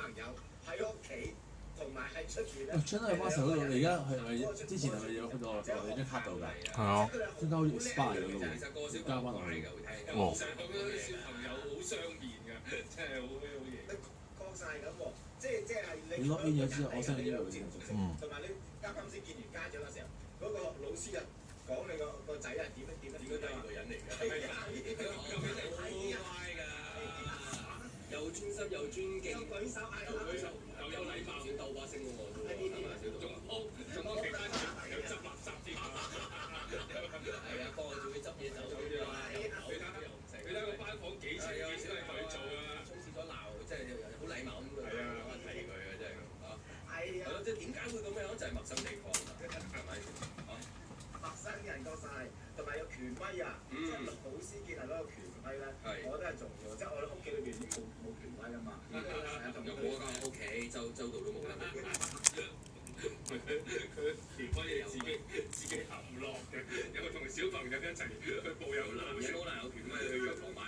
朋友喺屋企同埋喺出邊咧。喂，真係巴士嗰度，你而家係咪之前係咪有去到你張卡度㗎？係啊，張卡好似 expire 咗咯喎，加翻落去。哦，成咁樣小朋友好雙面㗎，真係好嘢。講晒咁喎，即係你 lock in 咗之後，我 send 你呢度先。同埋你啱啱先見完家長嘅時候，嗰個老師啊講你個仔係點樣第二個人嚟㗎？係啊，好乖㗎，又專心又尊敬，又舉手又有禮貌，先鬥把聲喎，仲幫其他小朋友執垃圾添。係啊，幫我仲要執嘢走㗎嘛。你睇個班房幾次都係佢做啊，沖廁所鬧，即係好禮貌咁樣提佢啊，真係咁啊。係咯，即係點解會咁樣？就係陌生地方啊，係咪？陌生人過晒，同埋有權威啊，即係老師建立嗰個權威咧，我覺得係重要。即係我哋屋企裏邊已經冇權威㗎嘛。又冇啊！屋企周度都冇啦。佢權威係自己行唔落嘅，有同小朋友一齊去步有難，好難有權威去藥房買